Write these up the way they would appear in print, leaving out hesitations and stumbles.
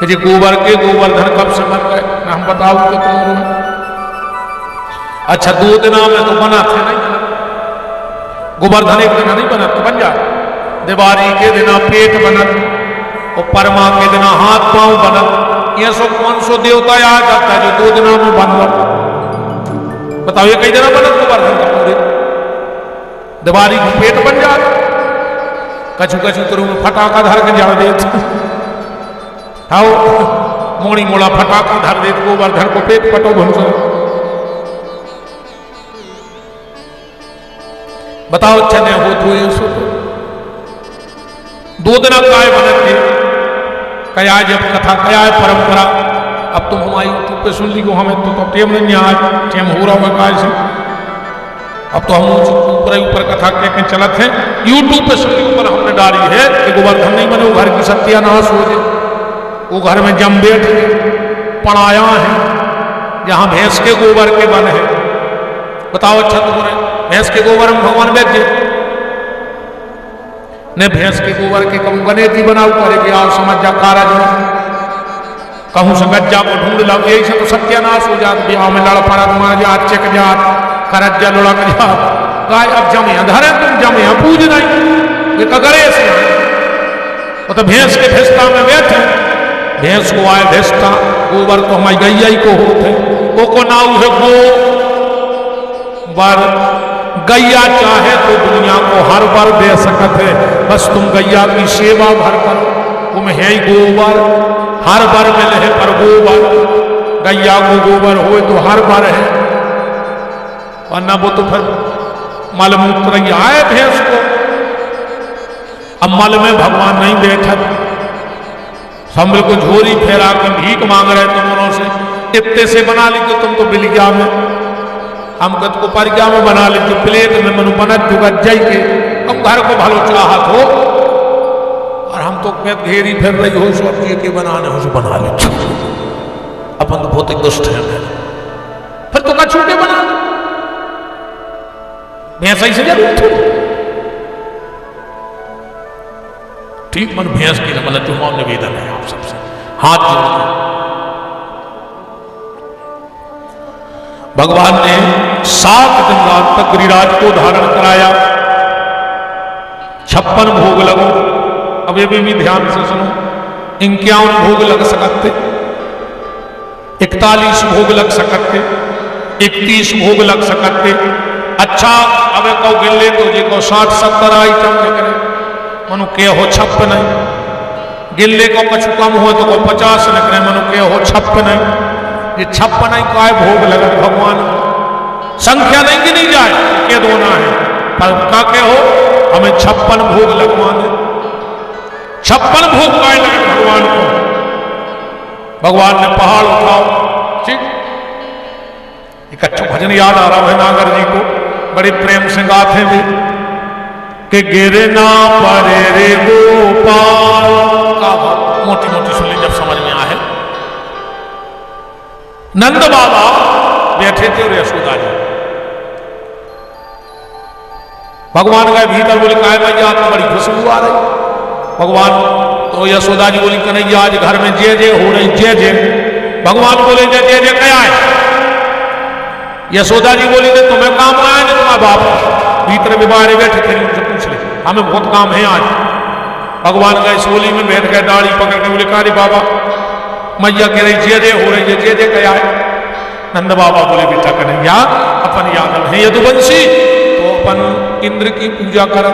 कि जी गोवर्धन कब से बन गए? हम बताओ कि तुम अच्छा 2 दिन में तो बना थे नहीं, गोवर्धन एक दिन नहीं बना तो बन जाए। दिवाली के दिन पेट बनत और परमा के दिन हाथ पांव बनत। ये सो कौन सो देवता आ जाता है जो 2 दिनों में बन गया? बताओ ये कई दिन बनत गोवर्धन का पूरे दिवाली को पेट बन जाए। कछु कछु तो फटाका धर के जड़ देते आओ मोड़ी मोड़ा फटाका धर देते गोवर्धन को पेट पटो भंसो। बताओ चने हो तो ये सो 2 दिन काय बनत थे कया जब कथा कया परंपरा। अब तुम हमारी यूट्यूब पे सुन ली को हमें तो टेम नहीं आज टेम हो रहा होगा काय से। अब तो हम ऊपर कथा कह चलत हैं यूट्यूब पे सुन ली ऊपर हमने डाली है कि गोवर्धन नहीं बने वो घर की सत्यानाश हो जाए। वो घर में जम बैठ पड़ाया है जहां भैंस के गोबर के बन है। बताओ अच्छा तुम्हारे भैंस के गोबर में भगवान बैठ जाए ने भैंस के गोबर के कहूं गणेश बनाऊ करेगी आओ समझ जा कारज कहूं से गज्जा को ढूंढ लाओ। यही से तो सत्यानाश हो जात ब्याह में लड़ पड़ा मार जात चेक जात करज्जा लुढ़क जात गाय अब जमे धरे तुम जमे पूज नहीं ये कगरे से वो तो भैंस के भेस्ता में बैठे भैंस को आए भेस्ता गोबर तो हमारी गैया ही को होते वो को नाऊ है गो बर गैया चाहे तो दुनिया को हर बार दे सकते है बस तुम गैया की सेवा भर करो। तुम है ही गोबर हर बार मिले है पर गोबर गैया को गोबर हो तो हर बार है वरना वो तो फिर मल मूत्र आए भैंस को। अब मल में भगवान नहीं बैठा संभल को झोरी फेरा कर भीख मांग रहे तुम उन्हों से इतने से बना ली तो तुम तो बिलिया में हम गत को परिया में बना ली जो प्लेट में मनु बनत जुगा जई के तुम घर को भलो चाहत हो और हम तो घेरी फिर रही हो सब के बनाने हो सो बना ले अपन तो बहुत दुष्ट है फिर तो कछूटे बना भैंस ही से जरूर ठीक मन भैंस की न मतलब चुमाव निवेदन है आप सबसे हाथ जोड़ भगवान ने 7 दिन रात तक गिरिराज को धारण कराया 56 भोग लगो। अब ये भी ध्यान से सुनो 51 भोग लग सकते 41 भोग लग सकते 31 भोग लग सकते। अच्छा अब कहो गिन ले तो जी को 60-70 आइटम निकले मनु के हो 56 गिल्ले को कुछ कम हो तो को 50 निकले मनु के हो 56 ये 56 काय भोग लगा भगवान संख्या नहीं गिनी जाए के दोना है पर का के हो हमें 56 भोग लगवाने 56 भोग काय लगे भगवान को। भगवान ने पहाड़ उठाओ ठीक एक अच्छा भजन याद आ रहा है नागर जी को बड़े प्रेम से गाते थे कि गिरे ना परे रे गोपाल का मोटी मोटी सुन ली जब समझ में आए। नंद बाबा बैठे थे और यशोदा जी भगवान का भीतर बोले काय मैया तो बड़ी खुशबू आ रही। भगवान तो यशोदा जी बोली कन्हैया आज घर में जय जय हो रही जय जय। भगवान बोले जय जय जय क्या है। यशोदा जी बोली ने तुम्हें काम आया ना तुम्हारा बाप भीतर में बाहर बैठे थे उनसे पूछ ले हमें बहुत काम है आज। भगवान का इस होली में बैठ गए दाढ़ी पकड़ के बोले कारे बाबा मैया कह रही जय जय हो रही है जय जय क्या है। नंद बाबा बोले बेटा कन्हैया अपन यादव है यदुवंशी तो अपन इंद्र की पूजा कर।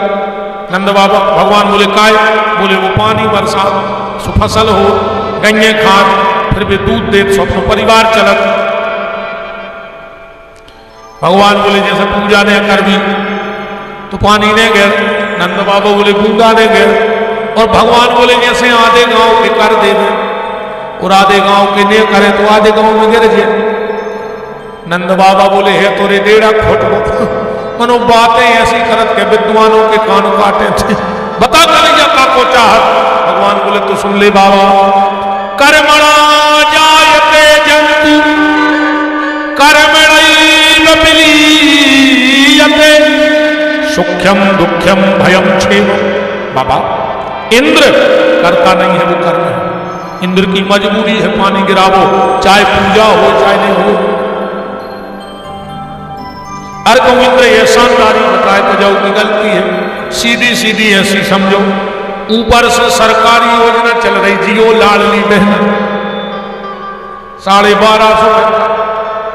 नंद बाबा भगवान बोले काय बोले वो पानी बरसा सुफसल हो गन्ने खाद फिर भी दूध दे स्वप्न परिवार चलत। भगवान बोले जैसे पूजा ने कर दी तो पानी ने गिर। नंद बाबा बोले बूंदा ने गिर और भगवान बोले जैसे आधे गांव के कर दे और आधे गांव के ने करे तो आधे गांव में गिर जाए। नंद बाबा बोले है तो रे डेढ़ा खोट मनो बातें ऐसी करत के विद्वानों के कान काटे थे बता कन्हैया का को चाहत। भगवान बोले तो सुन ले बाबा कर्मणा जायते जंतु कर्मणैव विलीयते सुख्यम दुख्यम भयम क्षेम। बाबा इंद्र करता नहीं है वो कर्म है इंद्र की मजबूरी है पानी गिरावो, चाहे पूजा हो चाहे नहीं हो। अरे कहूं इंद्र एहसानदारी बताए तो जाओ की गलती है, सीधी सीधी ऐसी समझो, ऊपर से सरकारी योजना चल रही जियो लाडली बहन 1250।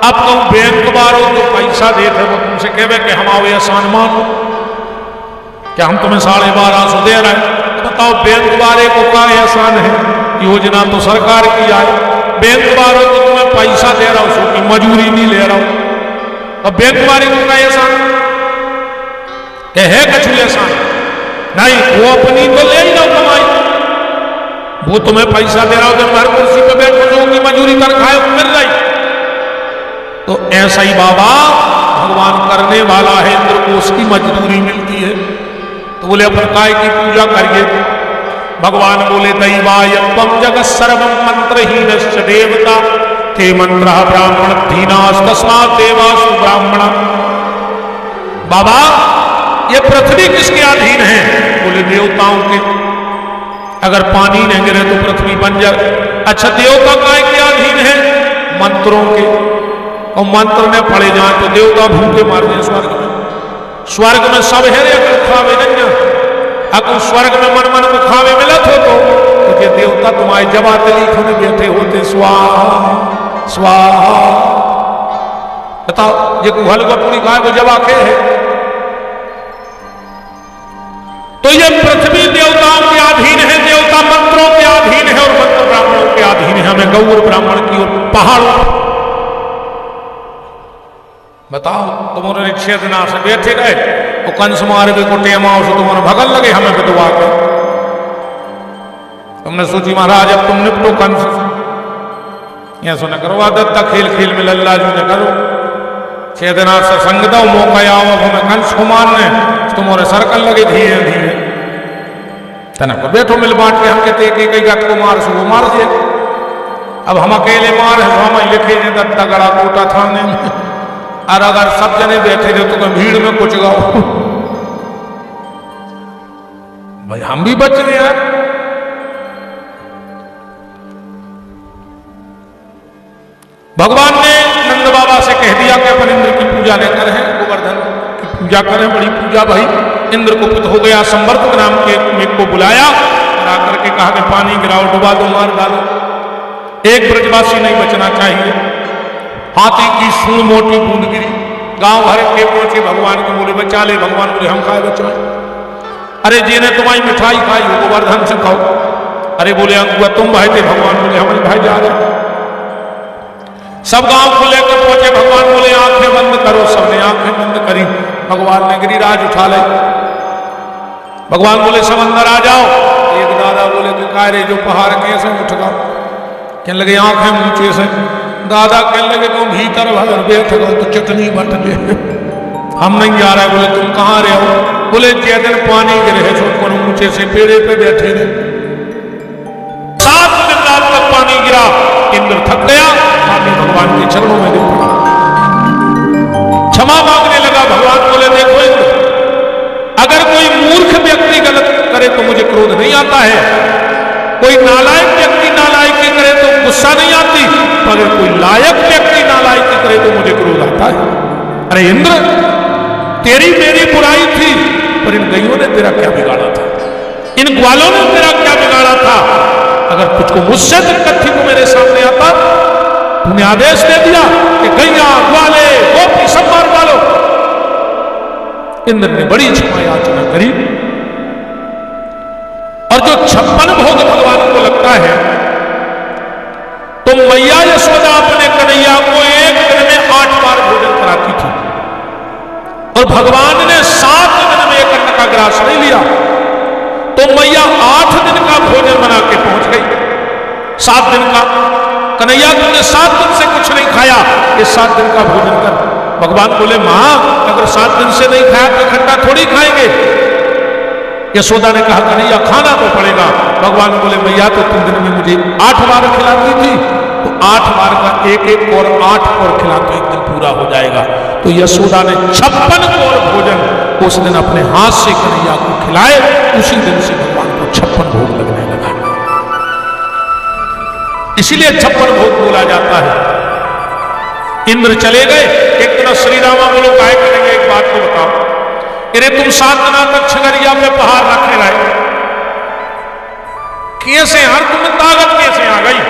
अब तुम बैंक वालों को पैसा देते वो तुमसे कहे कि हम आओ एहसान मानो, क्या हम तुम्हें 1250 दे रहे हैं? तो बताओ बैंक वाले को क्या एहसान है? योजना तो सरकार की आए, बैंक वालों को तुम्हें पैसा दे रहा हूं, उसकी मजूरी नहीं ले रहा हूं, अब बैंक वाले को क्या एहसान है? कछु एहसान नहीं, वो अपनी तो ले ही ना कमाई, वो तुम्हें पैसा दे रहा हो, जब हर कुर्सी पे बैठो जो की मजूरी तनख्वाह मिल रही। तो ऐसा ही बाबा भगवान करने वाला है, इंद्र को उसकी मजदूरी मिलती है। तो बोले अपन काय की पूजा करिए? भगवान बोले दैवायत्वं जगत् सर्वं मंत्रहीनश्च देवता ते मंत्र ब्राह्मण दीनास्तस्मात् देवास्तु ब्राह्मण। बाबा ये पृथ्वी किसके अधीन है? बोले देवताओं के। अगर पानी नहीं गिरे तो पृथ्वी बंजर। अच्छा देवता काय के अधीन है? मंत्रों के। और मंत्र में पड़े जाए तो देवता भूखे मार जाए स्वर्ग में। स्वर्ग में सब है अगर खावे नहीं, अगर स्वर्ग में मन मन को खावे मिलत हो तो ये देवता तुम्हारे जवातली खुद बैठे होते स्वाहा स्वाहा। बताओ ये हलवा पूरी खाए वो जवा के है? तो ये पृथ्वी देवताओं के अधीन है, देवता मंत्रों के अधीन है और मंत्र ब्राह्मणों के अधीन है। हमें गौर ब्राह्मण की और पहाड़ों। बताओ तुम्हारे 6 दिन से बैठे गए तो कंस मार के को टेमा से तुम्हारे भगल लगे हमें बिदवा के। तुमने सोची महाराज अब तुम निपटो कंस से, यह सुना करो आदत खेल खेल में लल्ला जी ने करो। 6 दिन से संग दो मौका आओ हमें कंस को मारने, तुम्हारे सर्कल लगे धीरे धीरे तना को बैठो मिल बांट के। हम कहते एक गत को मार सो वो मार दिए। अब हम अकेले मार है तो हम लिखे दत्ता गड़ा कोटा थाने में, और अगर सब जने बैठे रहे तो भीड़ में कुछ गाओ भाई हम भी बच रहे हैं। भगवान ने नंद बाबा से कह दिया कि अपन इंद्र की पूजा लेकर हैं, गोवर्धन की पूजा करें, बड़ी पूजा भाई। इंद्र को पुत्र हो गया, संवर्तक नाम के मेघ को बुलाया और आकर के कहा कि पानी गिराओ, डुबा दो, मार डालो, एक ब्रजवासी नहीं बचना चाहिए। हाथी की सूंड मोटी बूंद गिरी, गांव भर के पहुंचे भगवान को बोले बचा ले। भगवान बोले हम खाए बचाए। अरे जी ने तुम्हारी मिठाई खाई हो गोवर्धन से खाओ। अरे बोले अंकुआ तुम भाई थे? भगवान बोले हमारे भाई जा रहे। सब गांव को लेकर पहुंचे, भगवान बोले आंखें बंद करो, सबने आंखें बंद करी। भगवान ने गिरिराज उठा ले। भगवान बोले सब अंदर आ जाओ। एक दादा बोले कि काय रे जो पहाड़ कैसे उठ गया? कहने लगे आंखें ऊंचे से। दादा कहने लगे तुम भीतर भर बैठ गो तो चटनी बट दे, हम नहीं जा रहे। बोले तुम कहाँ रहे हो? बोले जे दिन पानी गिरे सो ऊंचे से पेड़े पे बैठे रहे। 7 दिन रात तक पानी गिरा, इंद्र थक गया, भगवान के चरणों में गिर पड़ा, क्षमा मांगने लगा। भगवान बोले देखो इंद्र, अगर कोई मूर्ख व्यक्ति गलत करे तो मुझे क्रोध नहीं आता है, कोई नालायक व्यक्ति नालायकी करे तो गुस्सा नहीं आती, अगर कोई लायक व्यक्ति नालायकी करे तो मुझे क्रोध आता है। अरे इंद्र तेरी मेरी बुराई थी, पर इन गईयों ने तेरा क्या बिगाड़ा था? इन ग्वालों ने तेरा क्या बिगाड़ा था? अगर तुझको मुझसे दिक्कत थी तो मेरे सामने आता, तूने आदेश दे दिया कि गैया ग्वाले गोपी सब मार डालो। इंद्र ने बड़ी क्षमा याचना करी और जो 56 भोग भगवान को लगता है तो मैया यशोदा अपने कन्हैया को एक दिन में 8 बार भोजन कराती थी और भगवान ने 7 दिन में एक अन्न का ग्रास नहीं लिया। तो मैया 8 दिन का भोजन बना के पहुंच गई। 7 दिन का कन्हैया तुमने 7 दिन से कुछ नहीं खाया, ये 7 दिन का भोजन कर। भगवान बोले मां अगर 7 दिन से नहीं खाया तो खट्टा थोड़ी खाएंगे। यशोदा ने कहा कन्हैया खाना तो पड़ेगा। भगवान बोले मैया तो तुम दिन में मुझे 8 बार खिलाती थी, तो 8 बार का एक और 8 और खिला तो एक दिन पूरा हो जाएगा। तो यशोदा ने 56 और भोजन उस दिन अपने हाथ से कन्हैया को खिलाए। उसी दिन से भगवान को 56 भोग लगने लगा। इसीलिए 56 भोग बोला जाता है। इंद्र चले गए, एक दिन श्री रामा बोलो गाय करेंगे, एक बात को बताओ, अरे तुम 7 दिना तक छगरिया पे पहाड़ रखे रहे, कैसे हर तुम्हें ताकत कैसे आ गई?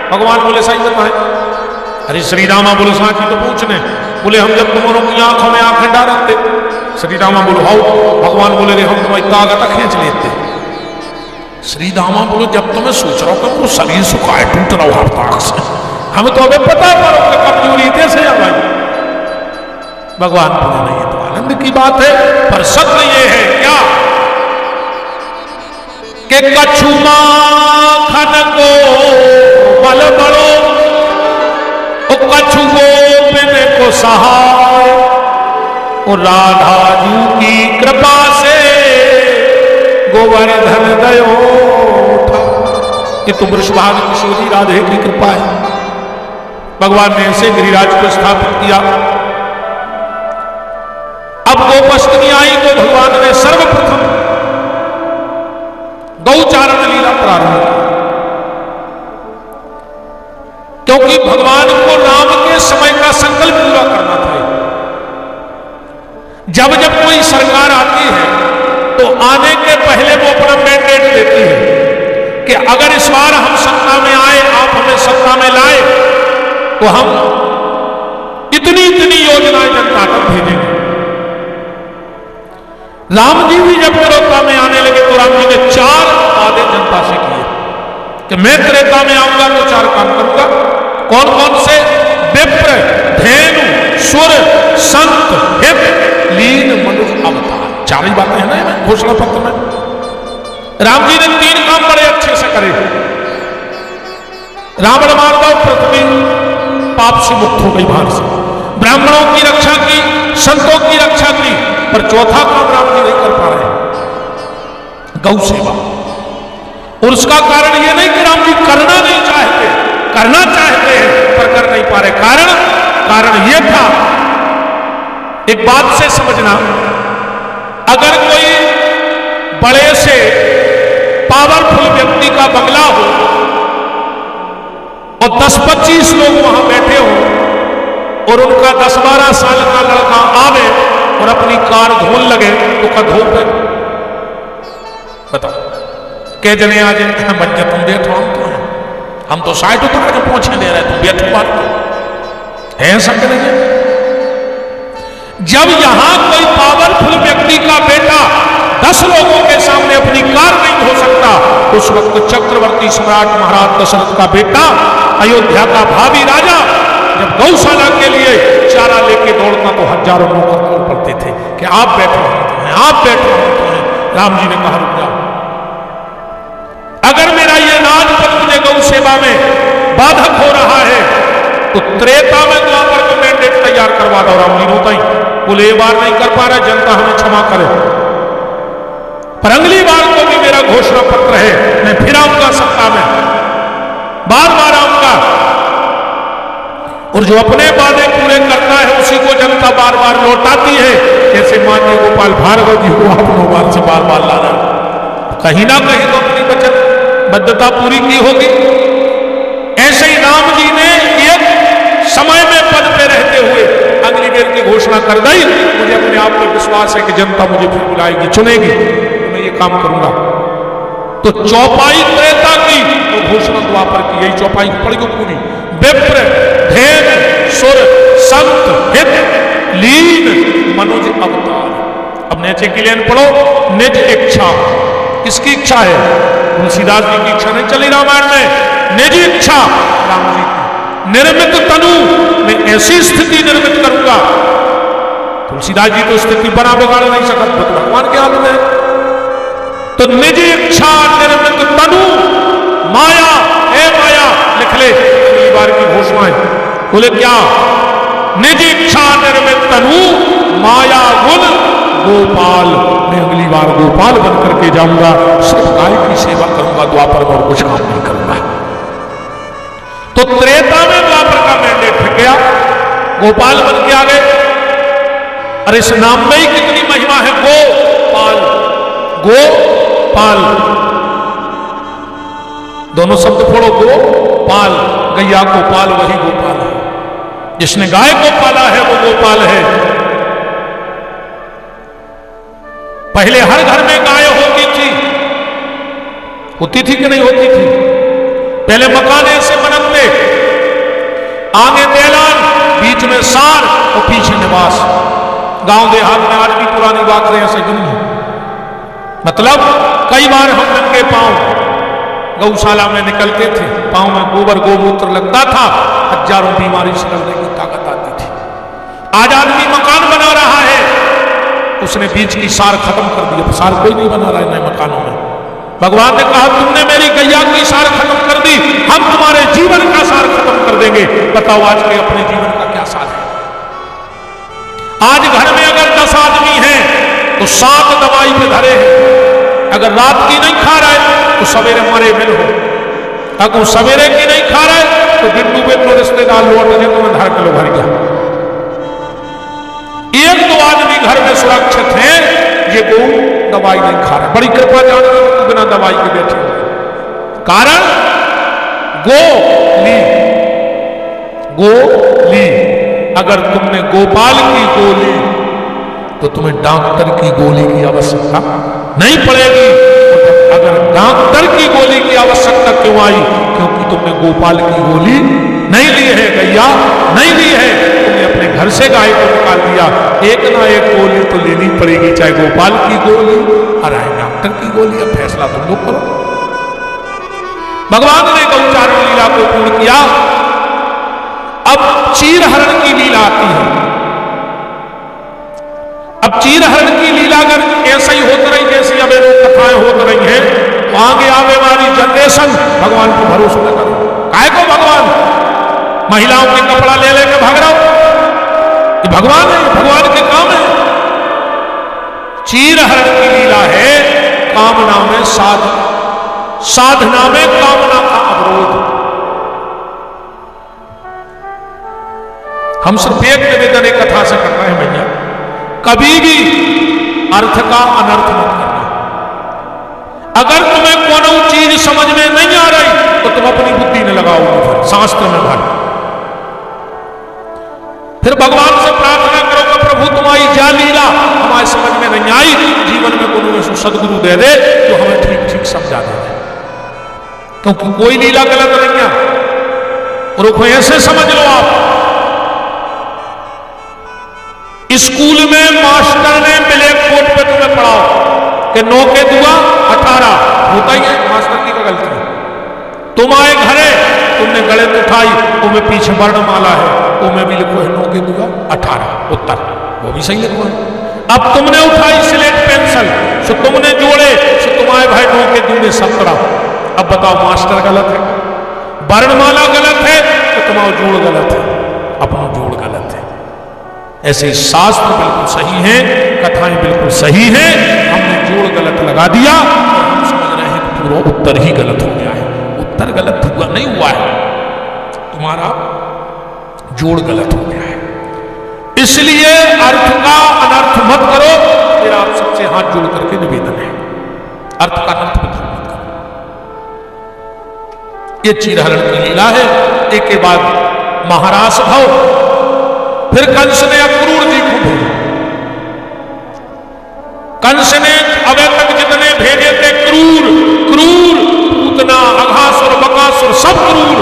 भगवान बोले सही बताए। अरे श्री रामा बोले साची तो पूछने, बोले हम जब तुम्हारों की आंखों में आंखें डालते, श्री रामा बोलो हाउ, भगवान बोले रे हम तुम्हारी ताकत खींच लेते। श्री रामा बोलो जब तुम्हें सोच रहा हूं कि शरीर सुखाए टूट रहा हूं ताक से, हमें तो अभी पता पड़ो कि कमजोरी कैसे आ गई। भगवान बोले नहीं, ये तो आनंद की बात है, पर सत्य ये है क्या कि कछु माखन को बल बड़ो, कछु गोपिन को सहाय, और राधा जू की कृपा से गोवर्धन दयो उठा। ये तो वृषभाग किशोरी राधे की कृपा है। भगवान ने ऐसे गिरिराज को स्थापित किया। अब गोपष्टमी आई तो भगवान ने सर्वप्रथम गौचारण लीला प्रारंभ की, क्योंकि भगवान को राम के समय का संकल्प पूरा करना था। जब जब कोई सरकार आती है तो आने के पहले वो अपना मैंडेट देती है कि अगर इस बार हम सत्ता में आए, आप हमें सत्ता में लाए, तो हम इतनी इतनी योजनाएं जनता तक भेजेंगे। राम जी भी जब त्रेता में आने लगे तो राम जी ने 4 वादे जनता से किए कि मैं त्रेता में आऊंगा तो 4 काम करूंगा। कौन कौन से? विप्र, धेनु, सुर, संत, हित, लीन, मनुष्य, अवतार। 4 ही बातें हैं ना घोषणा पत्र में। राम जी ने 3 काम बड़े अच्छे से करे। रावण मार दो, पृथ्वी पाप से मुक्त हो गई बाहर से, ब्राह्मणों की रक्षा की, संतों की रक्षा की, पर चौथा काम राम जी नहीं कर पा रहे, गौ सेवा। और उसका कारण यह नहीं कि राम जी करना नहीं चाहते, करना चाहते हैं पर कर नहीं पा रहे। कारण यह था, एक बात से समझना, अगर कोई बड़े से पावरफुल व्यक्ति का बंगला हो और 10-25 लोग वहां बैठे हो और उनका 10-12 साल का लड़का आवे और अपनी कार धोने लगे तो का धो पे बताओ कह जने आज बच्चे तुम बैठो, हम तो 60 उतार के पहुंचे दे रहे, तुम बैठो बात तो है सब नहीं। जब यहां कोई पावरफुल व्यक्ति का बेटा 10 लोगों के सामने अपनी कार नहीं धो सकता, उस वक्त चक्रवर्ती सम्राट महाराज दशरथ का बेटा, अयोध्या का भावी राजा, जब गौशाला के लिए चारा लेके दौड़ता तो हजारों लोग दौड़ पड़ते थे कि आप बैठो हम हैं, आप बैठो हम हैं। राम जी ने कहा रुक जाओ, अगर मेरा ये राजपद मुझे गौ सेवा में बाधक हो रहा है तो त्रेता में द्वापर को मैंडेट तैयार करवा दो। राम जी होता ही बोले ये बार नहीं कर पा रहा, जनता हमें क्षमा करे, पर अगली बार को भी मेरा घोषणा पत्र है, मैं फिर आऊंगा सत्ता में, बार बार आऊंगा। और जो अपने वादे पूरे करता है उसी को जनता बार बार लौटाती है। जैसे माननीय गोपाल भार्गव जी को अपनों बार से बार बार लाना, कहीं ना कहीं तो अपनी वचनबद्धता पूरी की होगी। ऐसे ही राम जी ने एक समय में पद पे रहते हुए अगली बेर की घोषणा कर दी, मुझे अपने आप पर विश्वास है कि जनता मुझे फिर बुलाएगी, चुनेगी, तो मैं ये काम करूंगा। तो चौपाई त्रेता की तो घोषणा द्वापर की, यही चौपाई पड़ी पूरी। विप्र, धेन, सुर, संत, हित, लीन, मनुज, अवतार। अब नीचे की लाइन पढ़ो, निज इच्छा। किसकी इच्छा है? तुलसीदास जी की इच्छा नहीं चली रामायण में, निज इच्छा राम जी की। निर्मित तनु में ऐसी स्थिति निर्मित करूंगा। तुलसीदास जी तो स्थिति बना बिगाड़ नहीं सकते, तो भगवान के हाथ में। तो निज इच्छा निर्मित तनु माया, हे माया लिख ले, अगली बार की घोषणा है। बोले क्या? निज इच्छा निर्मित तनु माया गुण गोपाल। मैं अगली बार गोपाल बन करके जाऊंगा, सिर्फ गाय की सेवा करूंगा, द्वापर में और कुछ काम नहीं करूंगा। तो त्रेता में द्वापर का मैंडेट फिर गया, गोपाल बन के आ गए। अरे इस नाम में ही कितनी महिमा है, गोपाल, गोपाल। दोनों शब्द फोड़ो, गो पाल, गैया को पाल वही गोपाल है। जिसने गाय को पाला है वो गोपाल है। पहले हर घर में गाय होती थी कि नहीं होती थी? पहले मकान ऐसे बनते, आगे मैदान, बीच में सार और पीछे निवास। गांव देहात में आज भी पुरानी बात रहे ऐसे नहीं है। मतलब कई बार हम नंगे पांव गौशाला में निकलते थे, पांव में गोबर गोमूत्र लगता था, हजारों बीमारी से लड़ने की ताकत आती थी। आज आदमी मकान बना रहा है, उसने बीच की सार खत्म कर दी। सार कोई नहीं बना रहा है नए मकानों में। भगवान ने कहा तुमने मेरी गैया की सार खत्म कर दी, हम तुम्हारे जीवन का सार खत्म कर देंगे। बताओ आज के अपने जीवन का क्या सार है? आज घर में अगर 10 आदमी हैं तो 7 दवाई पे धरे हैं। अगर रात की नहीं खा रहे तो सवेरे मरे मिल हो, अगर सवेरे की नहीं खा रहे तो बिंदु बिंदु रिश्तेदार लौट गए तो मैं धर किलो भर गया। 1-2 आदमी घर में सुरक्षित हैं, ये गो दवाई नहीं खा रहे। बड़ी कृपा जानते हो बिना दवाई के बैठे हुए। कारण गो ली। अगर तुमने गोपाल की गोली तो तुम्हें डॉक्टर की गोली की आवश्यकता नहीं पड़ेगी। अगर डॉक्टर की गोली की आवश्यकता क्यों आई? क्योंकि तुमने गोपाल की गोली नहीं ली है, गैया नहीं ली है। तुमने अपने घर से गाय को निकाल दिया। एक ना एक गोली तो लेनी पड़ेगी, चाहे गोपाल की गोली और डॉक्टर की गोली। अब फैसला तुम लोग करो। भगवान ने गौचारण लीला को पूर्ण किया। अब चीरहरण की लीला आती है। अब चीरहरण की लीला अगर ऐसा ही होती रही जैसी अब कथाएं होती रही हैं तो आगे आने वाली जनरेशन भगवान को भरोसा न करो। काहे को भगवान महिलाओं के कपड़ा ले लेके भाग रहा हो? ये भगवान है, भगवान के काम है। चीरहरण की लीला है कामना में साधना में कामना का अवरोध। हम सिर्फ एक निवेदन एक कथा से कर रहे हैं भैया, कभी भी अर्थ का अनर्थ मत करना। अगर तुम्हें कोनो चीज समझ में नहीं आ रही तो तुम अपनी बुद्धि न लगाओगे, फिर शास्त्र में भर। फिर भगवान से प्रार्थना करो कि प्रभु तुम्हारी जा लीला हमारे समझ में नहीं आई, जीवन में कोनो ऐसा सदगुरु दे दे जो हमें ठीक ठीक समझा दे। क्योंकि कोई लीला गलत नहीं है। और ऐसे समझ लो आप, स्कूल में मास्टर ने ब्लैक बोर्ड पे तुम्हें पढ़ाओ कि 9 के दुआ 18 होता ही है, मास्टर की क्या गलती है? तुम आए घरे, तुमने गलत उठाई, तुम्हें पीछे वर्णमाला है, तुम्हें भी लिखो है 9 के दुआ 18 उत्तर, वो भी सही लिखो है। अब तुमने उठाई स्लेट पेंसिल, सो तुमने जोड़े, सो तुम्हारे भाई 9 के दुए 17। अब बताओ मास्टर गलत है, वर्णमाला गलत है तो तुम्हारा जोड़ गलत है, अपना जोड़ गलत है। ऐसे शास्त्र बिल्कुल सही हैं, कथाएं बिल्कुल सही हैं, हमने जोड़ गलत लगा दिया और हम समझ रहे हैं कि पूरा उत्तर ही गलत हो गया है। उत्तर गलत हुआ नहीं हुआ है, तुम्हारा जोड़ गलत हो गया है। इसलिए अर्थ का अनर्थ मत करो। फिर आप सबसे हाथ जोड़ करके निवेदन है, अर्थ का अनर्थ मत करो। ये चीरहरण की लीला है। एक के बाद महारास भाव, फिर कंस ने अक्रूर जी को भेजा। कंस ने अबे तक जितने भेजे थे क्रूर, पूतना, अघासुर, बकासुर, सब क्रूर।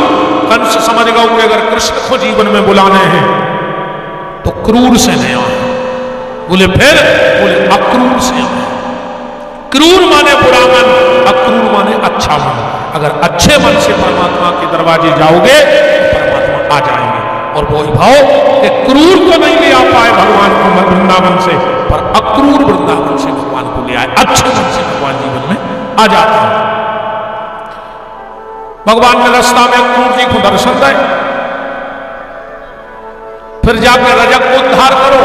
कंस समझ गया कि अगर कृष्ण को जीवन में बुलाने हैं तो क्रूर से नहीं आए। बोले फिर, बोले अक्रूर से आए। क्रूर माने बुरा मन, अक्रूर माने अच्छा मन। अगर अच्छे मन से परमात्मा के दरवाजे जाओगे तो परमात्मा आ जाएंगे। और वही भाव कि क्रूर को नहीं ले आ पाए भगवान को वृंदावन से, पर अक्रूर वृंदावन से भगवान को ले आए। अच्छे मन से भगवान जीवन में आ जाते हैं। भगवान ने रास्ता में अक्रूर जी को दर्शन दिए। फिर जाकर रजक को उद्धार करो।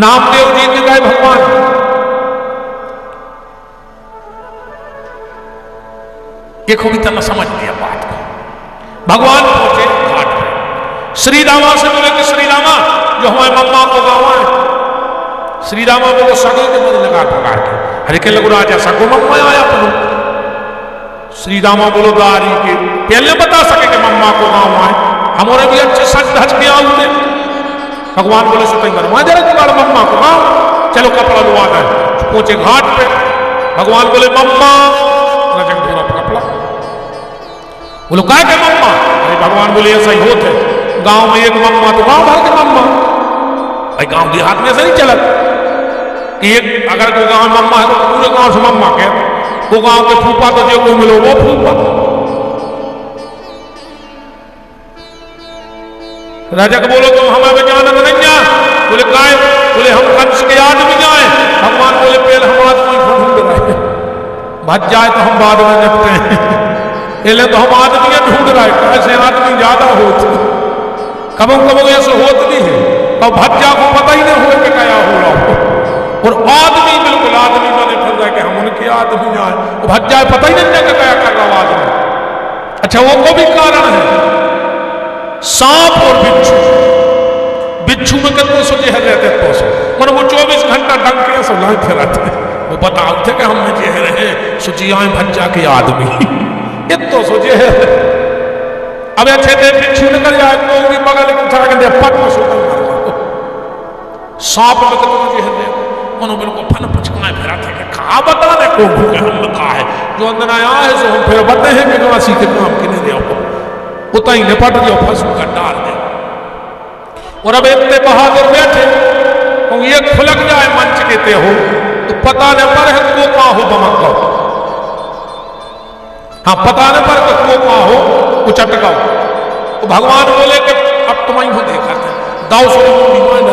नामदेव जी ने गए भगवान, ये खूब इतना समझ लिया बात को। भगवान पहुंचे घाट पे, श्री रामा से बोले कि श्री रामा जो हमारे मम्मा को गाँव है। श्री रामा बोले सगो के मुझे लगा पकड़ के, हरे के लगो राजा सगो मम्मा आया पलो। श्री रामा बोलो दारी के पहले बता सके कि मम्मा को गाँव आए, हमारे भी अच्छे सच धज के आते। भगवान बोले सो तई बनवा जरा जुगाड़ मम्मा को गाँव, चलो कपड़ा लुआ दे। पहुंचे घाट पे, भगवान बोले मम्मा, पूरा कपड़ा बोलो क्या के मम्मा? अरे भगवान बोले ऐसा ही होते, गांव में एक मम्मा तो गांव भर के मम्मा। भाई गांव देहात में ऐसा नहीं चला कि एक अगर कोई गांव में मम्मा है तो पूरे गांव से मम्मा के, वो गांव के फूफा तो जो कोई मिलो वो फूफा। राजा को बोलो तुम हमें जानत नहीं जा? बोले काय? बोले हम कंस के आदमी जाए। भगवान बोले पहले हम आदमी ढूंढ रहे, भज जाए तो हम बाद में निपटे हैं, पहले तो हम आदमी ढूंढ रहे, कैसे आदमी ज्यादा होते, कबो कबो ऐसे होत नहीं है, और भज्जा को पता ही नहीं हुआ कि क्या हो रहा हो, और आदमी बिल्कुल आदमी बने फिर रहे कि हम उनके आदमी जाए, भज्जा पता ही नहीं कि क्या कर रहा आदमी। अच्छा वो को भी कारण है, सांप और बिच्छू, बिच्छू में कितने सो जहर रहते तो सो, मतलब वो 24 घंटा डंग के सो लाए फिराते, वो बताओ थे कि हमने जहर है सुचियाएं भज्जा के आदमी इतो सो जहर। अब अच्छे थे बिच्छू निकल जाए तो भी बगल में उठा के दे पट में सो सांप में कितना जहर है, मनो बिल्कुल फन पचकाए फिराते कि खा बताने को हम कहा है जो अंदर आया है सो हम फिर बते हैं कि वासी के काम के नहीं दे उतना ही निपट दिया, फंस कर डाल दे। और अब इतने बहादुर बैठे तो ये खुलक जाए मंच कहते हो तो पता न पर है को का हो बमक, हाँ पता न पर को का हो वो चटकाओ। तो भगवान बोले कि अब तुम्हें हो देखा था दाऊ से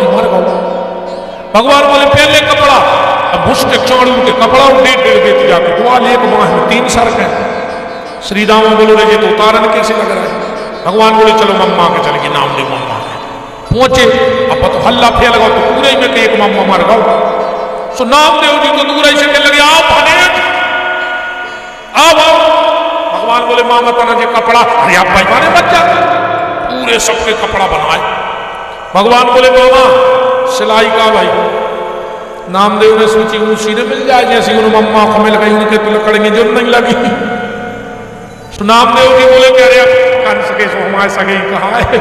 मर गो। भगवान बोले पहले कपड़ा, अब मुष्ट चाणू के कपड़ा 1.5 बेच जाके दुआल एक माह में 3 सर के। श्री राम बोलो ये तो उतारन कैसे लग रहा है? भगवान बोले चलो मम्मा के चलेगी, नाम दे मम्मा के। पहुंचे अब तो हल्ला फेल गो तो पूरे में के एक मम्मा मर गो। सो नाम देव जी तो दूर ऐसे के लगे आप अब भगवान बोले मामा तना जी कपड़ा, अरे आप भाई बच जाते पूरे सबके कपड़ा बनाए। भगवान बोले मामा सिलाई का भाई, नामदेव ने सोची उसी ने मिल जाए जैसी उन मम्मा को मिल गई, उनके तो लकड़ेंगे जो नहीं लगी। तो नामदेव जी बोले कह रहे कंस के सो हमारे सगे कहा है,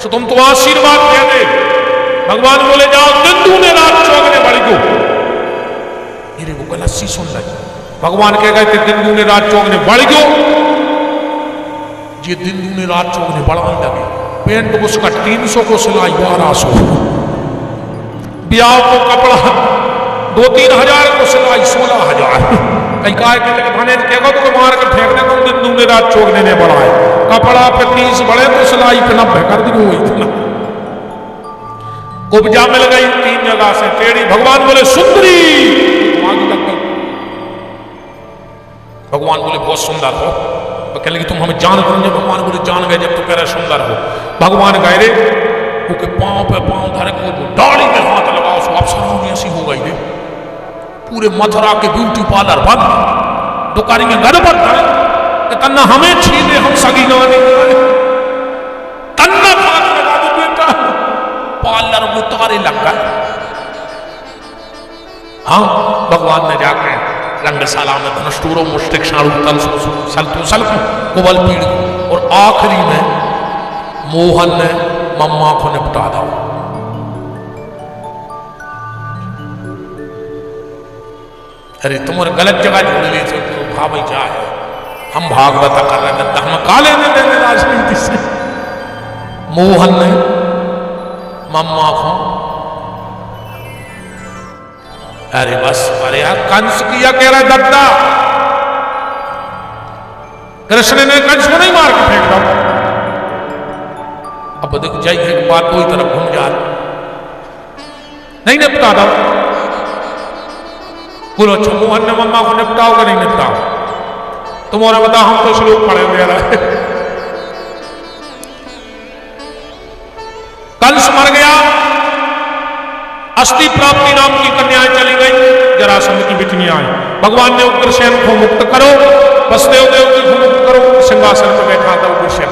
सो तुम तो आशीर्वाद दे दे। भगवान बोले जाओ दिन दूने रात चौगने बढ़ गो। ये वो गलत सुन लगी, भगवान कह गए थे दिन दूने रात चौगने बढ़ गो, ये दिन दूने रात चौगने बढ़ाने लगे। पेंट उसका 300 को सिलाई 1200, ब्याह को कपड़ा 2-3 हजार को सिलाई 16,000। कहीं कहा के थाने कहेगा तो मार के फेंकने को दिन दूने रात चौगने ने बढ़ाए, कपड़ा पे 30 बढ़े तो सिलाई पे 90 कर दी। वो इतना उपजा मिल गई 3 जगह से टेढ़ी। भगवान बोले सुंदरी, आगे लग गई। भगवान बोले बहुत सुंदर हो, तो कहने लगी तुम हमें जान करेंगे? भगवान बोले जान गए जब तो कह रहे सुंदर हो। भगवान कह रहे क्योंकि पांव पे पांव धरे को दाढ़ी में हाथ लगाओ सो अप्सराओं ऐसी हो गई रे, पूरे मथुरा के ब्यूटी पार्लर बंद, दुकानी में गड़बड़ है, तन्ना हमें छीने हम सगी गाने तन्ना हाथ लगा दो बेटा, पार्लर में तारे लग गए। हाँ भगवान ने जाके रंगशाला में धनुष्टूरो मुष्टिक शाणु तल सलतु सलकु कुबल पीड़, और आखिरी में मोहन ने मम्मा को निपटा दो। अरे तुम्हारे गलत जगह ढूंढ ली थे तो भाई जा है, हम भागवत कर रहे थे, हम काले ने देने राजनीति से। मोहन ने मम्मा को, अरे बस अरे यार कंस किया कह रहा दद्दा, कृष्ण ने कंस को नहीं मार के फेंक दो। अब देख जाइए बात दो ही तरफ घूम जा, नहीं निपटा दो। बोलो अच्छा मोहन ने मम्मा को निपटाओ कि नहीं निपटाओ? तुम्हारा बता, हम तो श्लोक पढ़े दे रहा है। कंस मर गया, अस्थि प्राप्ति नाम की कन्याएं चली गई, जरासंध की बिटियां आई। भगवान ने उग्रसेन को मुक्त करो, वसुदेव देव जी को मुक्त करो, सिंहासन पर बैठा था उग्रसेन।